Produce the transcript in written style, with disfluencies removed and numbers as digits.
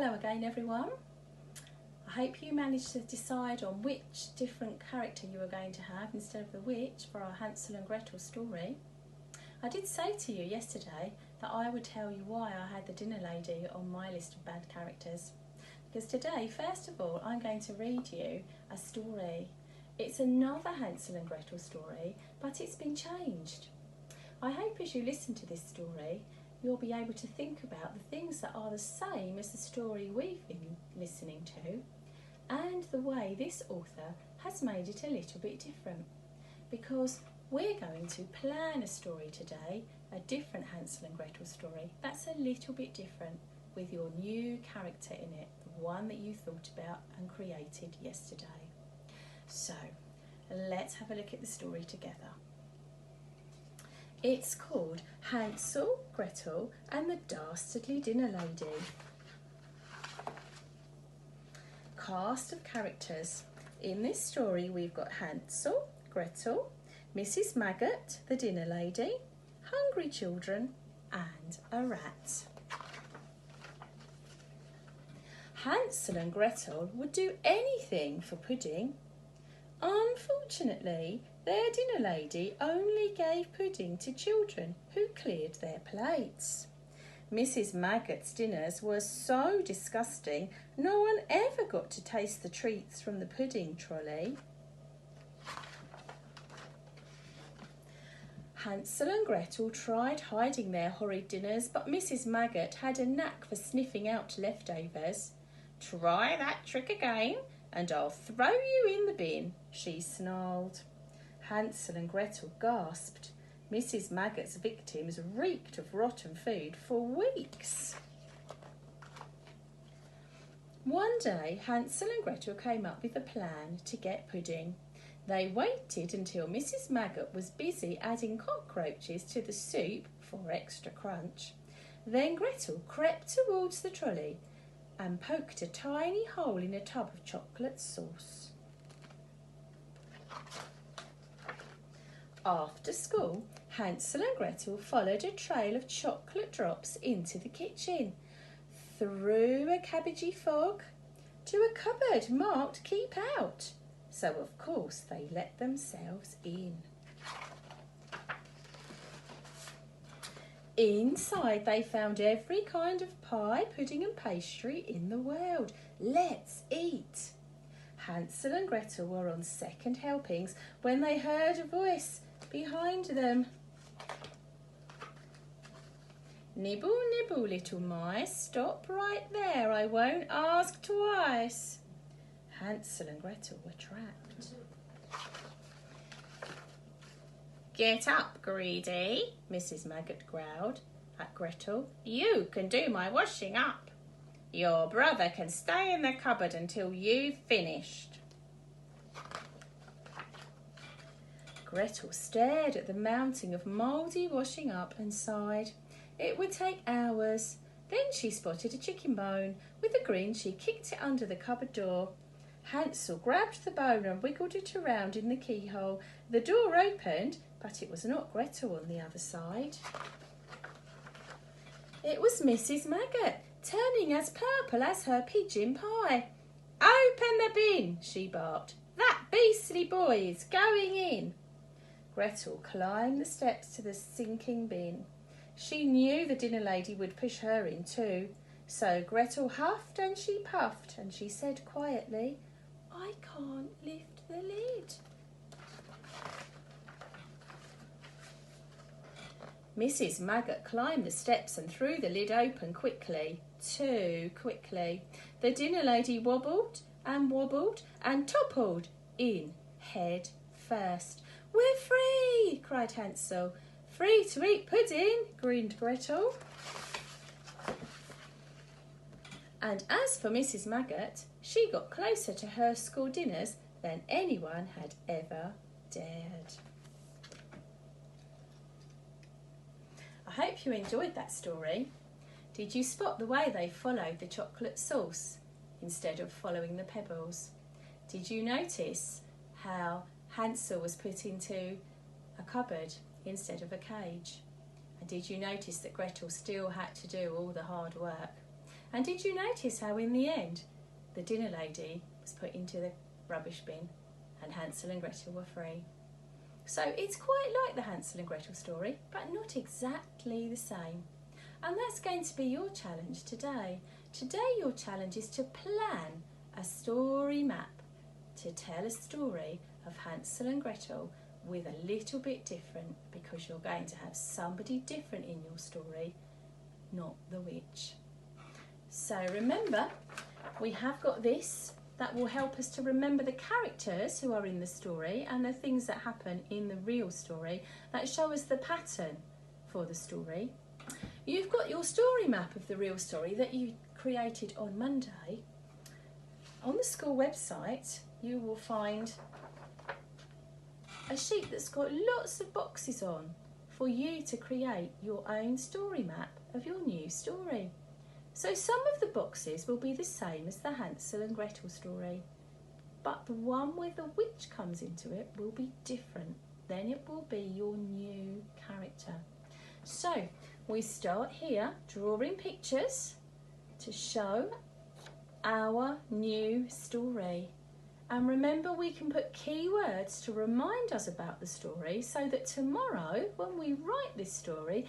Hello again everyone. I hope you managed to decide on which different character you were going to have instead of the witch for our Hansel and Gretel story. I did say to you yesterday that I would tell you why I had the dinner lady on my list of bad characters. Because today, first of all, I'm going to read you a story. It's another Hansel and Gretel story, but it's been changed. I hope as you listen to this story, you'll be able to think about the things that are the same as the story we've been listening to, and the way this author has made it a little bit different. Because we're going to plan a story today, a different Hansel and Gretel story, that's a little bit different, with your new character in it, the one that you thought about and created yesterday. So, let's have a look at the story together. It's called Hansel, Gretel and the Dastardly Dinner Lady. Cast of characters. In this story we've got Hansel, Gretel, Mrs. Maggot, the dinner lady, hungry children and a rat. Hansel and Gretel would do anything for pudding. Unfortunately, their dinner lady only gave pudding to children who cleared their plates. Mrs. Maggot's dinners were so disgusting, no one ever got to taste the treats from the pudding trolley. Hansel and Gretel tried hiding their horrid dinners, but Mrs. Maggot had a knack for sniffing out leftovers. "Try that trick again, and I'll throw you in the bin," she snarled. Hansel and Gretel gasped. Mrs. Maggot's victims reeked of rotten food for weeks. One day, Hansel and Gretel came up with a plan to get pudding. They waited until Mrs. Maggot was busy adding cockroaches to the soup for extra crunch. Then Gretel crept towards the trolley and poked a tiny hole in a tub of chocolate sauce. After school, Hansel and Gretel followed a trail of chocolate drops into the kitchen, through a cabbagey fog, to a cupboard marked "Keep Out." So of course they let themselves in. Inside they found every kind of pie, pudding and pastry in the world. Let's eat. Hansel and Gretel were on second helpings when they heard a voice behind them. "Nibble, nibble, little mice, stop right there, I won't ask twice." Hansel and Gretel were trapped. "Get up, greedy," Mrs. Maggot growled at Gretel. "You can do my washing up. Your brother can stay in the cupboard until you've finished." Gretel stared at the mounting of mouldy washing up and sighed. It would take hours. Then she spotted a chicken bone. With a grin, she kicked it under the cupboard door. Hansel grabbed the bone and wiggled it around in the keyhole. The door opened, but it was not Gretel on the other side. It was Mrs. Maggot, turning as purple as her pigeon pie. "Open the bin," she barked. "That beastly boy is going in." Gretel climbed the steps to the sinking bin. She knew the dinner lady would push her in too. So Gretel huffed and she puffed and she said quietly, "I can't lift the lid." Mrs. Maggot climbed the steps and threw the lid open quickly, too quickly. The dinner lady wobbled and toppled in head first. "We're free!" cried Hansel. "Free to eat pudding!" grinned Gretel. And as for Mrs. Maggot, she got closer to her school dinners than anyone had ever dared. I hope you enjoyed that story. Did you spot the way they followed the chocolate sauce instead of following the pebbles? Did you notice how Hansel was put into a cupboard instead of a cage? And did you notice that Gretel still had to do all the hard work? And did you notice how in the end the dinner lady was put into the rubbish bin and Hansel and Gretel were free? So it's quite like the Hansel and Gretel story, but not exactly the same. And that's going to be your challenge today. Today your challenge is to plan a story map to tell a story of Hansel and Gretel with a little bit different, because you're going to have somebody different in your story, not the witch. So remember, we have got this that will help us to remember the characters who are in the story and the things that happen in the real story that show us the pattern for the story. You've got your story map of the real story that you created on Monday. On the school website, you will find a sheet that's got lots of boxes on for you to create your own story map of your new story. So some of the boxes will be the same as the Hansel and Gretel story, but the one where the witch comes into it will be different. Then it will be your new character. So we start here drawing pictures to show our new story. And remember, we can put keywords to remind us about the story so that tomorrow when we write this story,